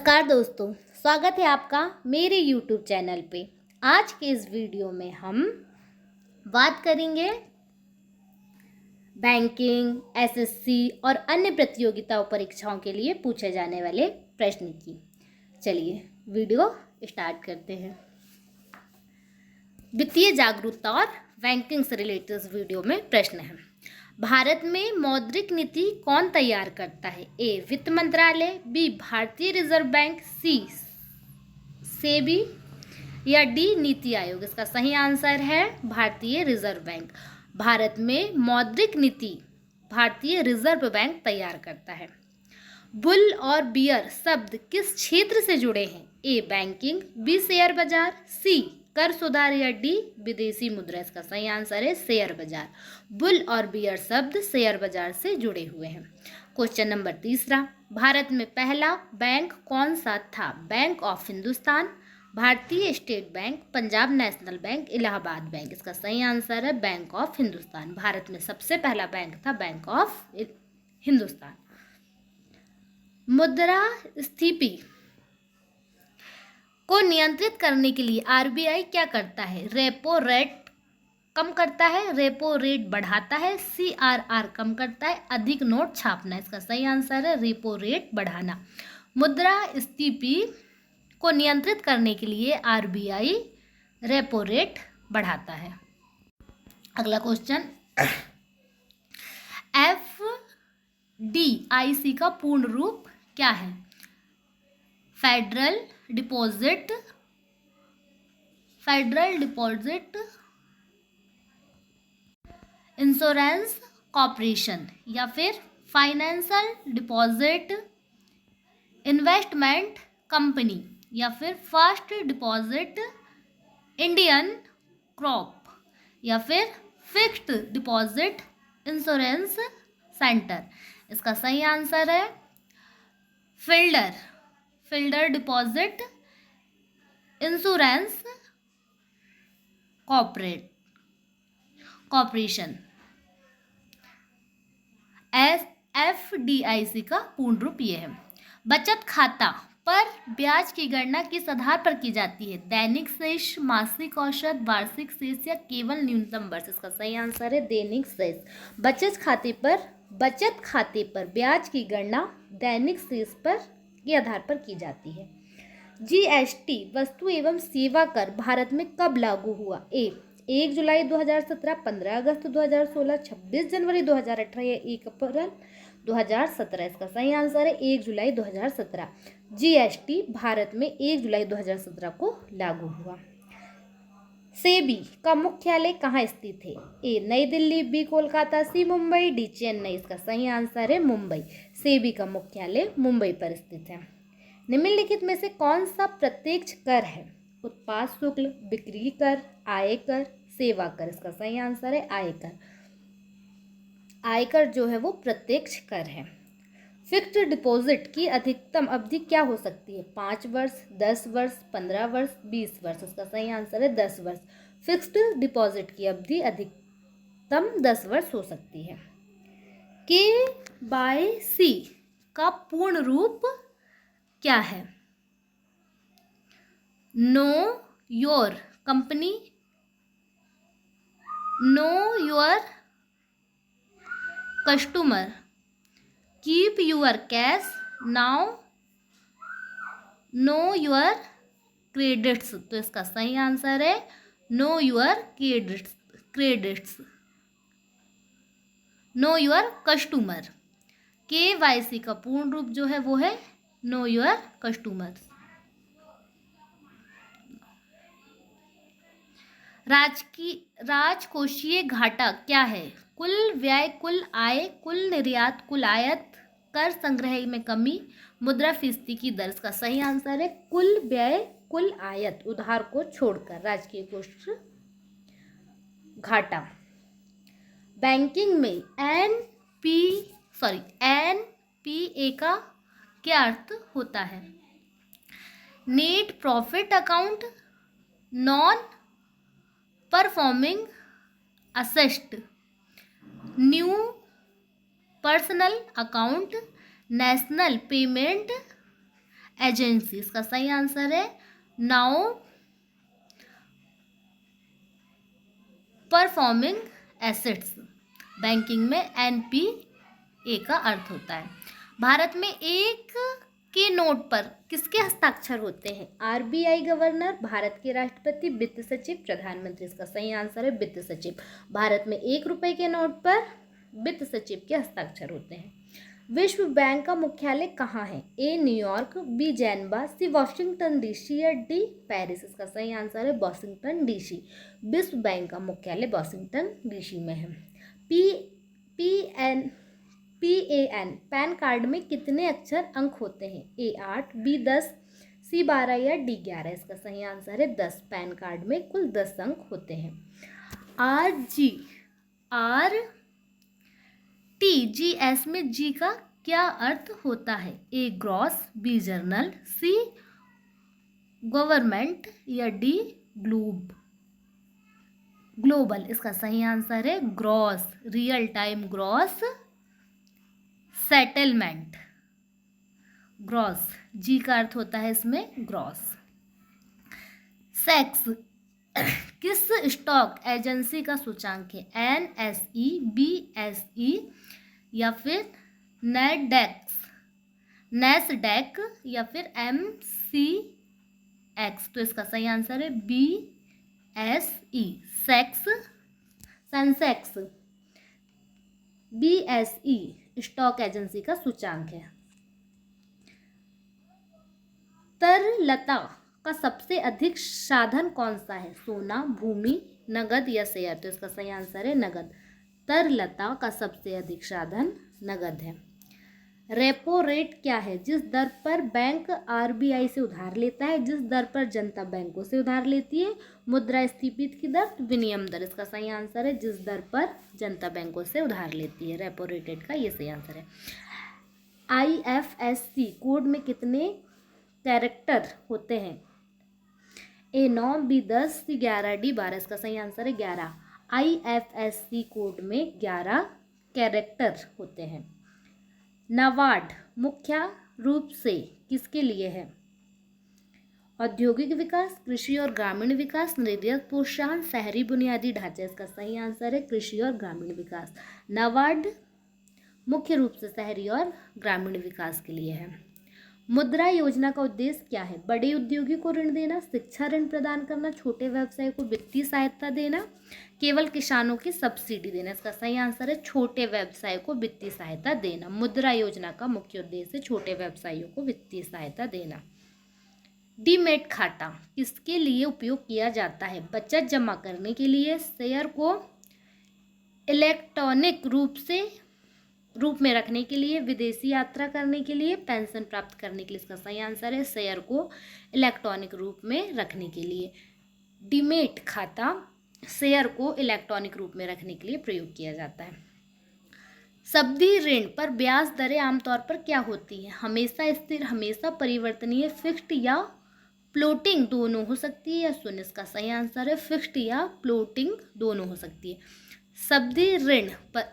नमस्कार दोस्तों, स्वागत है आपका मेरे YouTube चैनल पे। आज के इस वीडियो में हम बात करेंगे बैंकिंग, एसएससी और अन्य प्रतियोगिता परीक्षाओं के लिए पूछे जाने वाले प्रश्न की। चलिए वीडियो स्टार्ट करते हैं। वित्तीय जागरूकता और बैंकिंग से रिलेटेड इस वीडियो में प्रश्न है। भारत में मौद्रिक नीति कौन तैयार करता है? ए वित्त मंत्रालय, बी भारतीय रिजर्व बैंक, सी सेबी या डी नीति आयोग। इसका सही आंसर है भारतीय रिजर्व बैंक। भारत में मौद्रिक नीति भारतीय रिजर्व बैंक तैयार करता है। बुल और बियर शब्द किस क्षेत्र से जुड़े हैं? ए बैंकिंग, बी शेयर बाजार, सी कर सुधार या डी विदेशी मुद्रा। इसका सही आंसर है शेयर बाजार। बुल और बियर शब्द शेयर बाजार से जुड़े हुए हैं। क्वेश्चन नंबर 3, भारत में पहला बैंक कौन सा था? बैंक ऑफ हिंदुस्तान, भारतीय state bank, Punjab national bank, Allahabad bank. इसका सही आंसर है बैंक ऑफ हिंदुस्तान। भारत में सबसे पहला बैंक था बैंक ऑफ हिंदुस्तान। मुद्रास्फीति को नियंत्रित करने के लिए आरबीआई क्या करता है? रेपो रेट कम करता है, रेपो रेट बढ़ाता है, सीआरआर कम करता है, अधिक नोट छापना। इसका सही आंसर है रेपो रेट बढ़ाना। मुद्रास्फीति को नियंत्रित करने के लिए आरबीआई रेपो रेट बढ़ाता है। अगला क्वेश्चन, एफडीआईसी का पूर्ण रूप क्या है? फेडरल डिपॉजिट इंश्योरेंस कॉर्पोरेशन या फिर फाइनेंशियल डिपॉजिट इन्वेस्टमेंट कंपनी या फिर फर्स्ट डिपॉजिट इंडियन क्रॉप या फिर फिक्स्ड डिपॉजिट इंश्योरेंस सेंटर। इसका सही आंसर है fielder deposit insurance corporation. FDIC का पूर्ण रूप ये है। बचत खाता पर ब्याज की गणना किस आधार पर की जाती है? दैनिक शेष, मासिक औसत, वार्षिक शेष या केवल न्यूनतम वर्ष। इसका सही आंसर है दैनिक शेष। बचत खाते पर ब्याज की गणना दैनिक शेष पर के आधार पर की जाती है। जीएसटी वस्तु एवं सेवा कर भारत में कब लागू हुआ? ए 1 जुलाई 2017, 15 अगस्त 2016, 26 जनवरी 2018 या 1 अप्रैल 2017। इसका सही आंसर है 1 जुलाई 2017। जीएसटी भारत में 1 जुलाई 2017 को लागू हुआ। सेबी का मुख्यालय कहाँ स्थित है? ए नई दिल्ली, बी कोलकाता, सी मुंबई, डी चेन्नई। इसका सही आंसर है मुंबई। सेबी का मुख्यालय मुंबई पर स्थित है। निम्नलिखित में से कौन सा प्रत्यक्ष कर है? उत्पाद शुल्क, बिक्री कर, आयकर, सेवा कर। इसका सही आंसर है आयकर। आयकर जो है वो प्रत्यक्ष कर है। फिक्स्ड डिपॉजिट की अधिकतम अवधि क्या हो सकती है? 5 वर्ष, 10 वर्ष, 15 वर्ष, 20 वर्ष। इसका सही आंसर है 10 वर्ष। फिक्स्ड डिपॉजिट की अवधि अधिकतम 10 वर्ष हो सकती है। केवाईसी का पूर्ण रूप क्या है? Know your company, know your customer, keep your cash, now know your credits. तो इसका सही आंसर है know your credits, know your customer. KYC का पूर्ण रूप जो है वो है नो योर कस्टमर्स। राजकोषीय घाटा क्या है? कुल व्यय, कुल आय, कुल निर्यात, कुल आयात, कर संग्रह में कमी, मुद्रास्फीति की दर। का सही आंसर है कुल व्यय, कुल आयात, उधार को छोड़कर राजकीय कोष घाटा। बैंकिंग में एनपीए का क्या अर्थ होता है? Net profit account, non performing asset, new personal account, national payment agency, इसका सही आंसर है नाउ परफॉर्मिंग एसेट्स। बैंकिंग में एनपीए का अर्थ होता है। भारत में एक के नोट पर किसके हस्ताक्षर होते हैं? आरबीआई गवर्नर, भारत के राष्ट्रपति, वित्त सचिव, प्रधानमंत्री। इसका सही आंसर है वित्त सचिव। भारत में 1 रुपए के नोट पर वित्त सचिव के हस्ताक्षर होते हैं। विश्व बैंक का मुख्यालय कहाँ है? ए न्यूयॉर्क, बी जेनेवा, सी वॉशिंगटन डीसी या डी पेरिस। इसका सही आंसर है वॉशिंगटन डीसी। विश्व बैंक का मुख्यालय वॉशिंगटन डीसी में है। PAN पैन कार्ड में कितने अक्षर अंक होते हैं? ए 8, बी 10, सी 12 या डी 11। इसका सही आंसर है 10। पैन कार्ड में कुल 10 अंक होते हैं। RGS में जी का क्या अर्थ होता है? A gross, B journal, C government या डी ग्लोबल। इसका सही आंसर है gross, real time gross settlement. Gross, G का अर्थ होता है इसमें ग्रॉस। सेक्स किस स्टॉक एजेंसी का सूचांक है? NSE, BSE या फिर नैस्डैक या फिर MCX। तो इसका सही आंसर है BSE, Sensex. BSE stock agency का सूचांक है। तरलता का सबसे अधिक साधन कौन सा है? सोना, भूमि, नगद या शेयर। तो इसका सही आंसर है नगद। तरलता का सबसे अधिक साधन नगद है। रेपो रेट क्या है? जिस दर पर बैंक आरबीआई से उधार लेता है, जिस दर पर जनता बैंकों से उधार लेती है। मुद्रास्फीति की दर, विनिमय दर। इसका सही आंसर है जिस दर पर जनता बैंकों से उधार लेती है। रेपो रेट का ये सही आंसर है। IFSC कोड में कितने कैरेक्टर होते हैं? ए 9, बी 10, सी 11, डी 12। इसका सही आंसर है 11। IFSC कोड में 11 कैरेक्टर होते हैं। नाबार्ड मुख्य रूप से किसके लिए है? औद्योगिक विकास, कृषि और ग्रामीण विकास, निर्यात प्रोत्साहन, शहरी बुनियादी ढांचे। इसका सही आंसर है कृषि और ग्रामीण विकास। नाबार्ड मुख्य रूप से शहरी और ग्रामीण विकास के लिए है। मुद्रा योजना का उद्देश्य क्या है? बड़े उद्योगी को ऋण देना, शिक्षा ऋण प्रदान करना, छोटे व्यवसाय को वित्तीय सहायता देना, केवल किसानों की सब्सिडी देना। इसका सही आंसर है छोटे व्यवसाय को वित्तीय सहायता देना। मुद्रा योजना का मुख्य उद्देश्य छोटे व्यवसायियों को वित्तीय सहायता देना। डीमैट खाता किसके लिए उपयोग किया जाता है? बचत जमा करने के लिए, शेयर को इलेक्ट्रॉनिक रूप में रखने के लिए, विदेशी यात्रा करने के लिए, पेंशन प्राप्त करने के लिए। इसका सही आंसर है शेयर को इलेक्ट्रॉनिक रूप में रखने के लिए। डीमैट खाता शेयर को इलेक्ट्रॉनिक रूप में रखने के लिए प्रयोग किया जाता है। सावधि ऋण पर ब्याज दरें आमतौर पर क्या होती हैं? हमेशा स्थिर, हमेशा परिवर्तनीय, फिक्स्ड या फ्लोटिंग दोनों हो सकती है या शून्य। इसका सही आंसर है फिक्स्ड या फ्लोटिंग दोनों हो सकती है। सावधि ऋण पर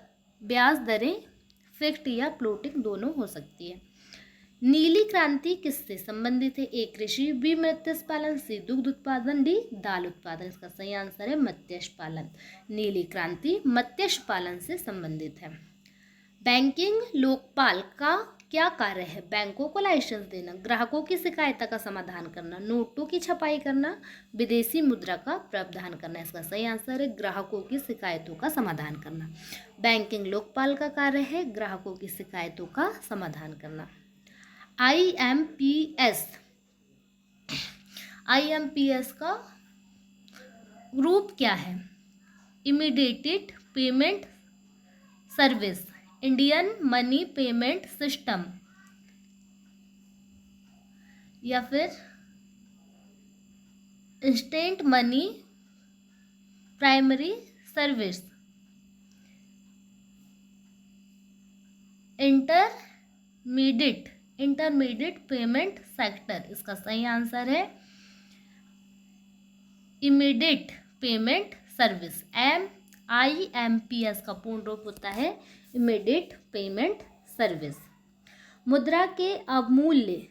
ब्याज दरें फिक्स्ड या फ्लोटिंग दोनों हो सकती है। नीली क्रांति किससे संबंधित है? ए कृषि, बी मत्स्य पालन, सी दुग्ध उत्पादन, डी दाल उत्पादन। इसका सही आंसर है मत्स्य पालन। नीली क्रांति मत्स्य पालन से संबंधित है। बैंकिंग लोकपाल का क्या कार्य है? बैंकों को लाइसेंस देना, ग्राहकों की शिकायतों का समाधान करना, नोटों की छपाई करना, विदेशी मुद्रा का प्रावधान करना। इसका सही आंसर है ग्राहकों की शिकायतों का समाधान करना। बैंकिंग लोकपाल का कार्य है ग्राहकों की शिकायतों का समाधान करना। IMPS का रूप क्या है? Immediate payment service, Indian money payment system या फिर instant money primary service, intermediate payment sector. इसका सही आंसर है इमीडिएट पेमेंट सर्विस। IMPS का पूर्ण रूप होता है इमीडिएट पेमेंट सर्विस। मुद्रा के अवमूल्य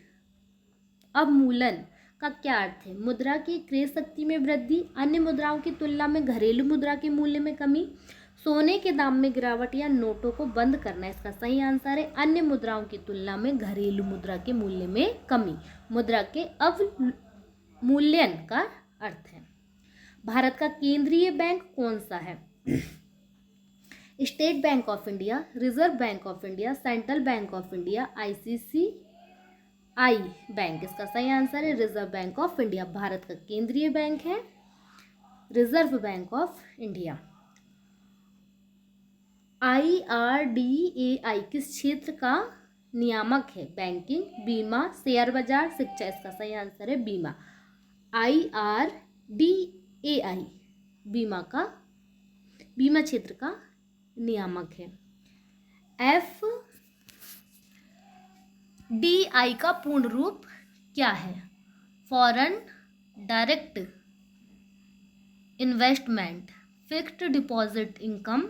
अवमूलन का क्या अर्थ है? मुद्रा की क्रय शक्ति में वृद्धि, अन्य मुद्राओं की तुलना में घरेलू मुद्रा के मूल्य में कमी, सोने के दाम में गिरावट या नोटों को बंद करना। इसका सही आंसर है अन्य मुद्राओं की तुलना में घरेलू मुद्रा के मूल्य में कमी। मुद्रा के अवमूल्यन का अर्थ है। भारत का केंद्रीय बैंक कौन सा है? State bank of India, reserve bank of India, central bank of India, ICICI bank. इसका सही आंसर है reserve bank of India. Bharat का केंद्रीय बैंक है reserve bank of India. IRDAI किस क्षेत्र का नियामक है? बैंकिंग, बीमा, शेयर बाजार, शिक्षा। इसका सही आंसर है बीमा। IRDAI बीमा क्षेत्र का नियामक है। FDI का पूर्ण रूप क्या है? Foreign direct investment, fixed deposit income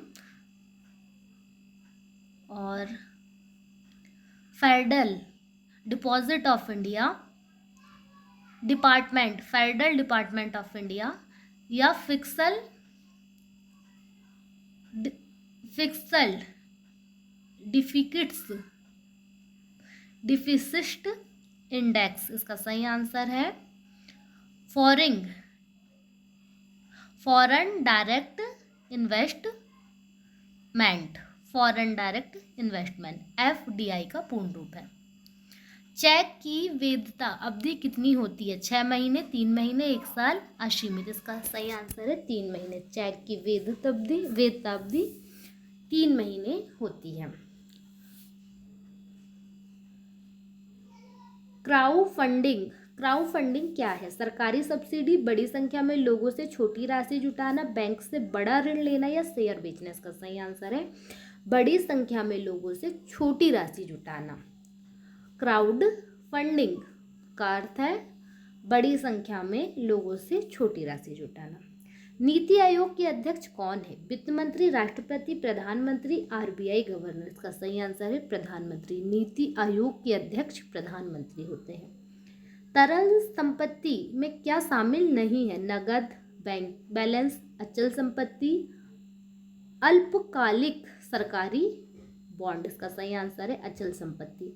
और federal deposit of India department, federal department of India या फिक्स्ड डिफिसिट इंडेक्स। इसका सही आंसर है foreign direct investment, foreign direct investment FDI का पूर्ण रूप है। चेक की वैधता अवधि कितनी होती है? 6 महीने, 3 महीने, 1 साल, असीमित। इसका सही आंसर है 3 महीने। चेक की वैधता अवधि 3 महीने होती है। क्राउडफंडिंग क्या है? सरकारी सब्सिडी, बड़ी संख्या में लोगों से छोटी राशि जुटाना, बैंक से बड़ा ऋण लेना या शेयर बेचना। इसका सही आंसर है बड़ी संख्या में लोगों से छोटी राशि जुटाना। क्राउड फंडिंग का अर्थ है बड़ी संख्या में लोगों से छोटी राशि जुटाना। नीति आयोग के अध्यक्ष कौन है? वित्त मंत्री, राष्ट्रपति, प्रधानमंत्री, RBI गवर्नर। इसका सही आंसर है प्रधानमंत्री। नीति आयोग के अध्यक्ष प्रधानमंत्री होते हैं। तरल संपत्ति में क्या शामिल नहीं है? नगद, बैंक बैलेंस, अचल संपत्ति, अल्पकालिक सरकारी बॉन्ड। इसका सही आंसर है अचल संपत्ति।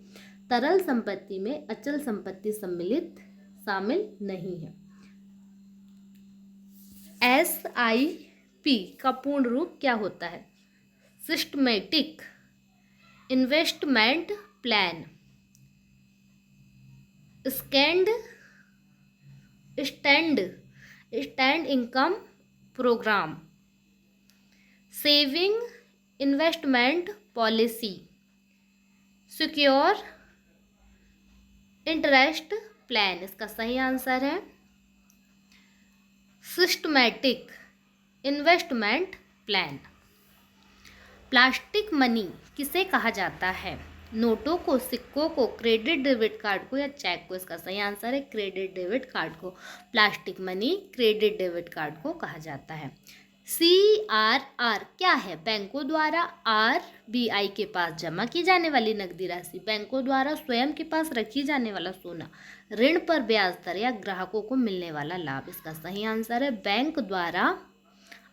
तरल संपत्ति में अचल संपत्ति शामिल नहीं है। SIP का पूर्ण रूप क्या होता है? Systematic investment plan, stand income programme, saving investment policy, secure interest plan. इसका सही आंसर है systematic investment plan. Plastic money किसे कहा जाता है? नोटों को, सिक्कों को, क्रेडिट डेबिट कार्ड को या चेक को। इसका सही आंसर है क्रेडिट डेबिट कार्ड को। Plastic money credit debit card को कहा जाता है। CRR क्या है? बैंकों द्वारा RBI के पास जमा की जाने वाली नकदी राशि, बैंकों द्वारा स्वयं के पास रखी जाने वाला सोना, ऋण पर ब्याज दर या ग्राहकों को मिलने वाला लाभ। इसका सही आंसर है बैंक द्वारा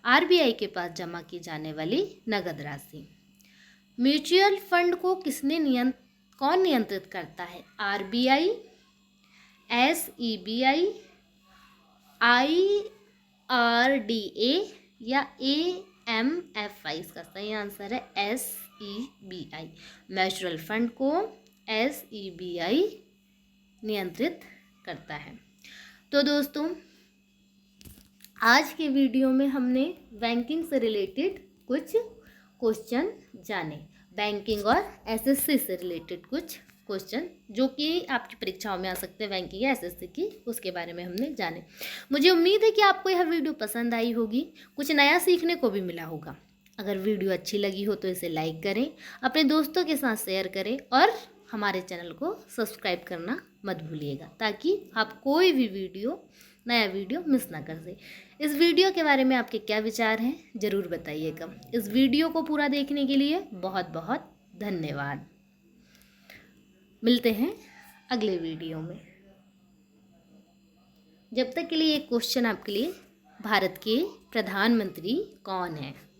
RBI के पास जमा की जाने वाली नगद राशि। म्यूचुअल फंड को कौन नियंत्रित करता है? RBI, SEBI, IRDA या AMFI। इसका सही आंसर है SEBI। म्यूचुअल फंड को SEBI नियंत्रित करता है। तो दोस्तों, आज के वीडियो में हमने बैंकिंग से रिलेटेड कुछ क्वेश्चन जाने, बैंकिंग और SSC से रिलेटेड कुछ क्वेश्चन जो कि आपकी परीक्षाओं में आ सकते हैं, बैंकिंग या SSC की, उसके बारे में हमने जाने। मुझे उम्मीद है कि आपको यह वीडियो पसंद आई होगी, कुछ नया सीखने को भी मिला होगा। अगर वीडियो अच्छी लगी हो तो इसे लाइक करें, अपने दोस्तों के साथ शेयर करें और हमारे चैनल को सब्सक्राइब करना मत भूलिएगा, ताकि आप कोई भी नया वीडियो मिस ना कर सके। इस वीडियो के बारे में आपके क्या विचार हैं ज़रूर बताइएगा। इस वीडियो को पूरा देखने के लिए बहुत बहुत धन्यवाद। मिलते हैं अगले वीडियो में। जब तक के लिए एक क्वेश्चन आपके लिए, भारत के प्रधानमंत्री कौन है?